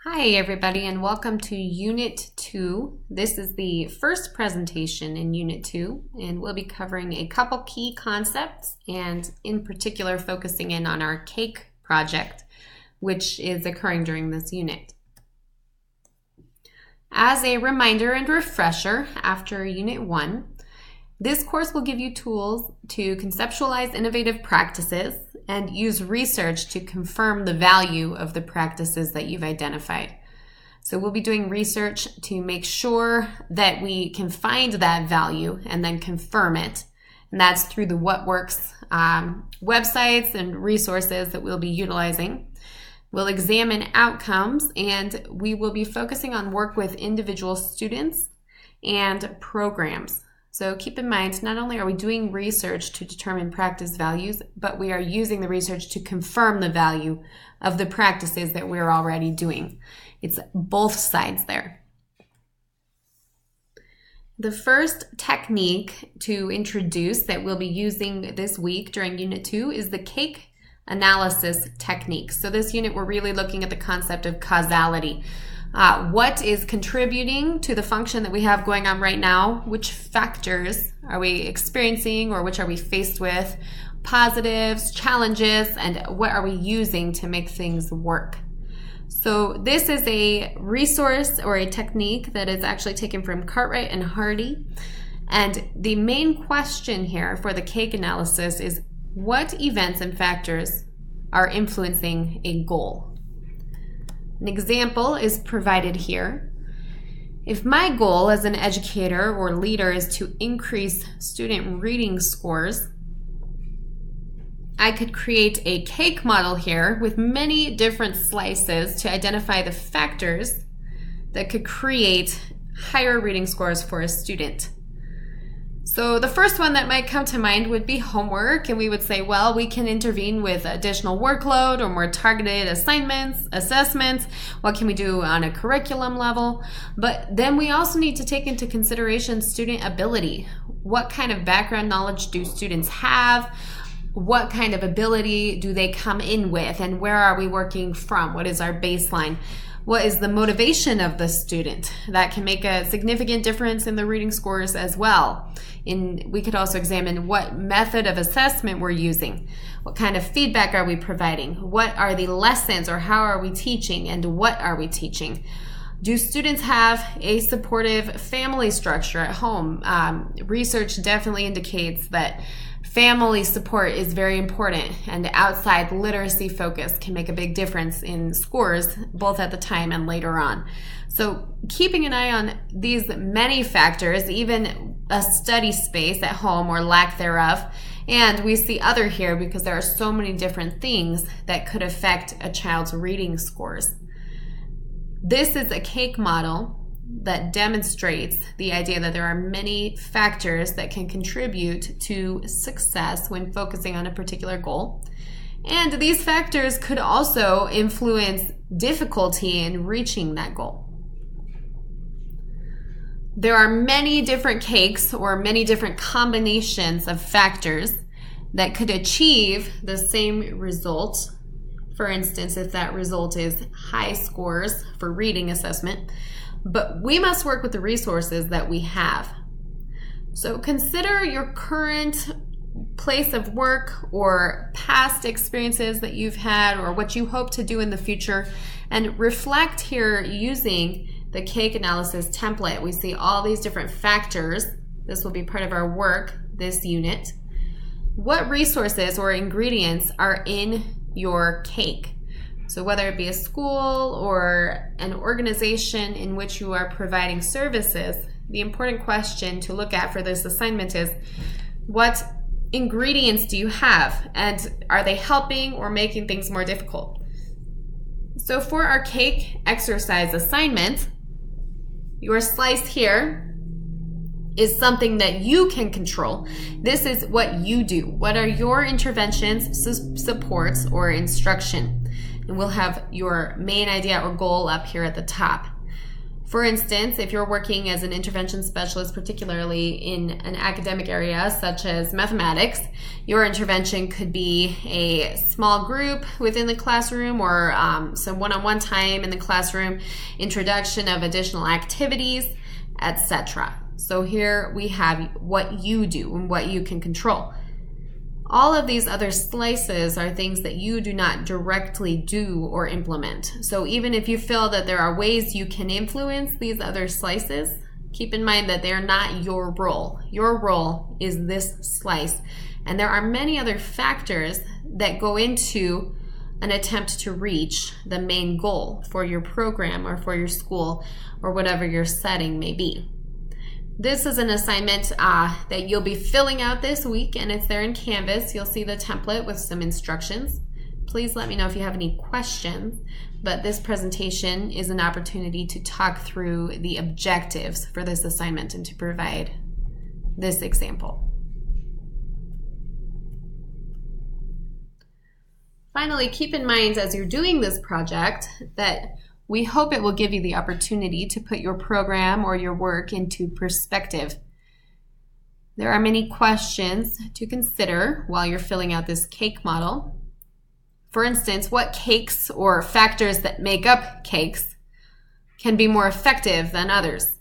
Hi everybody and welcome to Unit 2. This is the first presentation in Unit 2 and we'll be covering a couple key concepts and in particular focusing in on our cake project which is occurring during this unit. As a reminder and refresher after Unit 1, this course will give you tools to conceptualize innovative practices and use research to confirm the value of the practices that you've identified. So we'll be doing research to make sure that we can find that value and then confirm it. And that's through the What Works websites and resources that we'll be utilizing. We'll examine outcomes and we will be focusing on work with individual students and programs. So keep in mind, not only are we doing research to determine practice values, but we are using the research to confirm the value of the practices that we're already doing. It's both sides there. The first technique to introduce that we'll be using this week during Unit 2 is the cake analysis technique. So this unit, we're really looking at the concept of causality. What is contributing to the function that we have going on right now? Which factors are we experiencing or which are we faced with? Positives, challenges, and what are we using to make things work? So this is a resource or a technique that is actually taken from Cartwright and Hardy. And the main question here for the cake analysis is what events and factors are influencing a goal? An example is provided here. If my goal as an educator or leader is to increase student reading scores, I could create a cake model here with many different slices to identify the factors that could create higher reading scores for a student. So the first one that might come to mind would be homework, and we would say, well, we can intervene with additional workload or more targeted assignments, assessments. What can we do on a curriculum level? But then we also need to take into consideration student ability. What kind of background knowledge do students have? What kind of ability do they come in with? And where are we working from? What is our baseline? What is the motivation of the student? That can make a significant difference in the reading scores as well. We could also examine what method of assessment we're using. What kind of feedback are we providing? What are the lessons or how are we teaching and what are we teaching? Do students have a supportive family structure at home? Research definitely indicates that family support is very important, and outside literacy focus can make a big difference in scores, both at the time and later on. So keeping an eye on these many factors, even a study space at home or lack thereof, and we see other here because there are so many different things that could affect a child's reading scores. This is a cake model that demonstrates the idea that there are many factors that can contribute to success when focusing on a particular goal. And these factors could also influence difficulty in reaching that goal. There are many different cakes or many different combinations of factors that could achieve the same result. For instance, if that result is high scores for reading assessment, but we must work with the resources that we have. So consider your current place of work or past experiences that you've had or what you hope to do in the future, and reflect here using the cake analysis template. We see all these different factors. This will be part of our work, this unit. What resources or ingredients are in your cake? So whether it be a school or an organization in which you are providing services, the important question to look at for this assignment is, what ingredients do you have? And are they helping or making things more difficult? So for our cake exercise assignment, your slice here is something that you can control. This is what you do. What are your interventions, supports, or instruction? And we'll have your main idea or goal up here at the top. For instance, if you're working as an intervention specialist, particularly in an academic area such as mathematics, your intervention could be a small group within the classroom or some one-on-one time in the classroom, introduction of additional activities, etc. So here we have what you do and what you can control. All of these other slices are things that you do not directly do or implement. So even if you feel that there are ways you can influence these other slices, keep in mind that they're not your role. Your role is this slice. And there are many other factors that go into an attempt to reach the main goal for your program or for your school or whatever your setting may be. This is an assignment that you'll be filling out this week, and it's there in Canvas. You'll see the template with some instructions. Please let me know if you have any questions, but this presentation is an opportunity to talk through the objectives for this assignment and to provide this example. Finally, keep in mind as you're doing this project that we hope it will give you the opportunity to put your program or your work into perspective. There are many questions to consider while you're filling out this cake model. For instance, what cakes or factors that make up cakes can be more effective than others?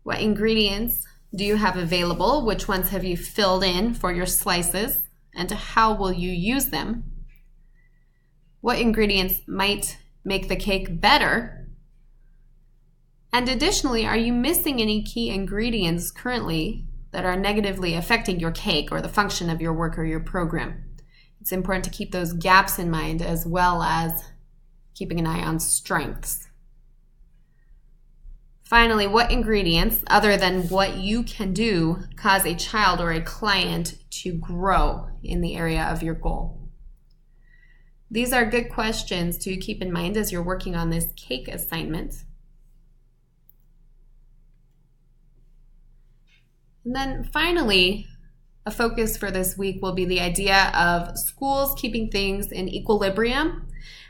What ingredients do you have available? Which ones have you filled in for your slices? And how will you use them? What ingredients might make the cake better? And additionally, are you missing any key ingredients currently that are negatively affecting your cake or the function of your work or your program? It's important to keep those gaps in mind as well as keeping an eye on strengths. Finally, what ingredients, other than what you can do, cause a child or a client to grow in the area of your goal? These are good questions to keep in mind as you're working on this cake assignment. And then finally, a focus for this week will be the idea of schools keeping things in equilibrium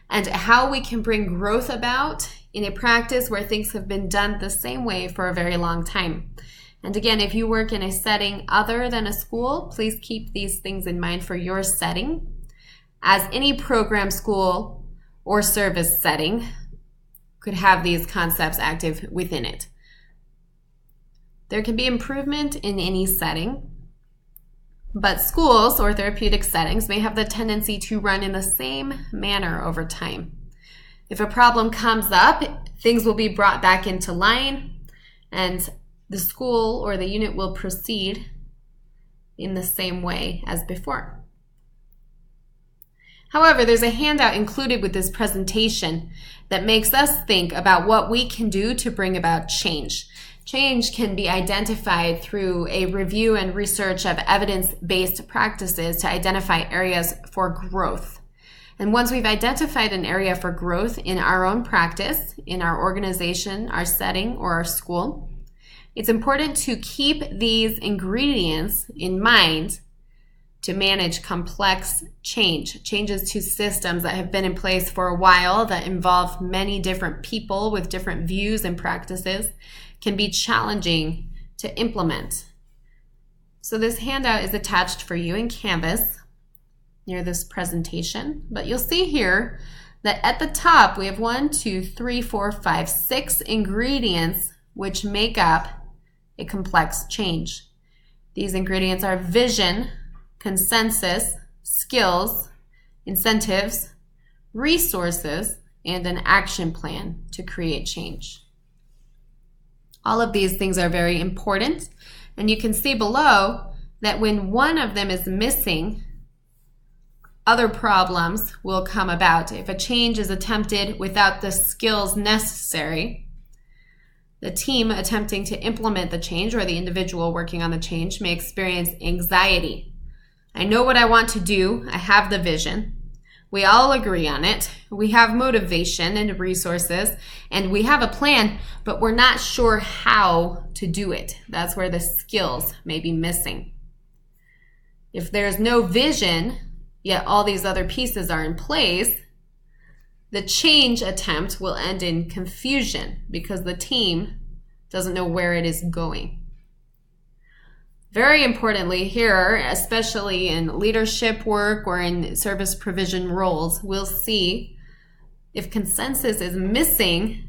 and how we can bring growth about in a practice where things have been done the same way for a very long time. And again, if you work in a setting other than a school, please keep these things in mind for your setting, as any program, school, or service setting could have these concepts active within it. There can be improvement in any setting, but schools or therapeutic settings may have the tendency to run in the same manner over time. If a problem comes up, things will be brought back into line, and the school or the unit will proceed in the same way as before. However, there's a handout included with this presentation that makes us think about what we can do to bring about change. Change can be identified through a review and research of evidence-based practices to identify areas for growth. And once we've identified an area for growth in our own practice, in our organization, our setting, or our school, it's important to keep these ingredients in mind to manage complex changes to systems that have been in place for a while that involve many different people with different views and practices can be challenging to implement. So this handout is attached for you in Canvas near this presentation, but you'll see here that at the top we have 6 ingredients which make up a complex change. These ingredients are vision, consensus, skills, incentives, resources, and an action plan to create change. All of these things are very important, and you can see below that when one of them is missing, other problems will come about. If a change is attempted without the skills necessary, the team attempting to implement the change or the individual working on the change may experience anxiety. I know what I want to do. I have the vision. We all agree on it. We have motivation and resources, and we have a plan, but we're not sure how to do it. That's where the skills may be missing. If there's no vision, yet all these other pieces are in place, The change attempt will end in confusion because the team doesn't know where it is going. Very importantly here, especially in leadership work or in service provision roles, we'll see if consensus is missing,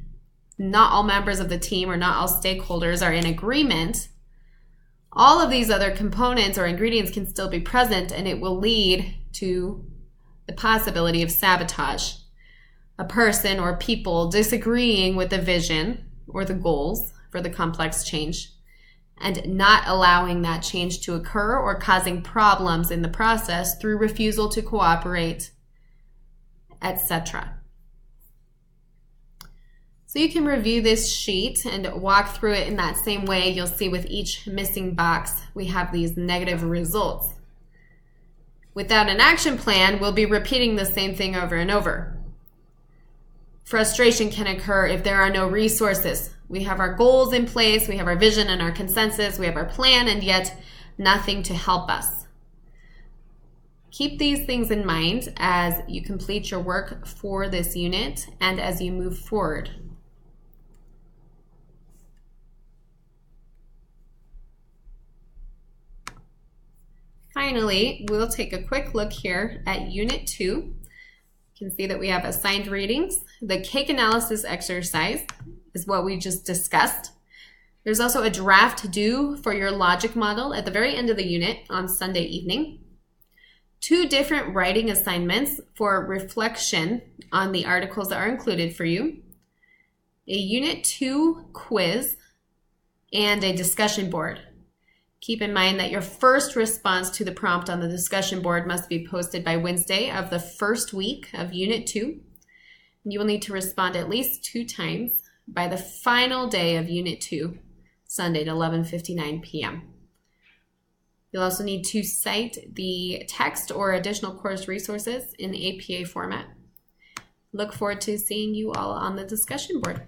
not all members of the team or not all stakeholders are in agreement, all of these other components or ingredients can still be present, and it will lead to the possibility of sabotage. A person or people disagreeing with the vision or the goals for the complex change and not allowing that change to occur or causing problems in the process through refusal to cooperate, etc. So you can review this sheet and walk through it in that same way. You'll see with each missing box, we have these negative results. Without an action plan, we'll be repeating the same thing over and over. Frustration can occur if there are no resources. We have our goals in place, we have our vision and our consensus, we have our plan, and yet nothing to help us. Keep these things in mind as you complete your work for this unit and as you move forward. Finally, we'll take a quick look here at Unit 2. You can see that we have assigned readings. The cake analysis exercise is what we just discussed. There's also a draft due for your logic model at the very end of the unit on Sunday evening. 2 different writing assignments for reflection on the articles that are included for you. A Unit 2 quiz and a discussion board. Keep in mind that your first response to the prompt on the discussion board must be posted by Wednesday of the first week of Unit 2. You will need to respond at least 2 times by the final day of Unit 2, Sunday at 11:59 p.m. You'll also need to cite the text or additional course resources in the APA format. Look forward to seeing you all on the discussion board.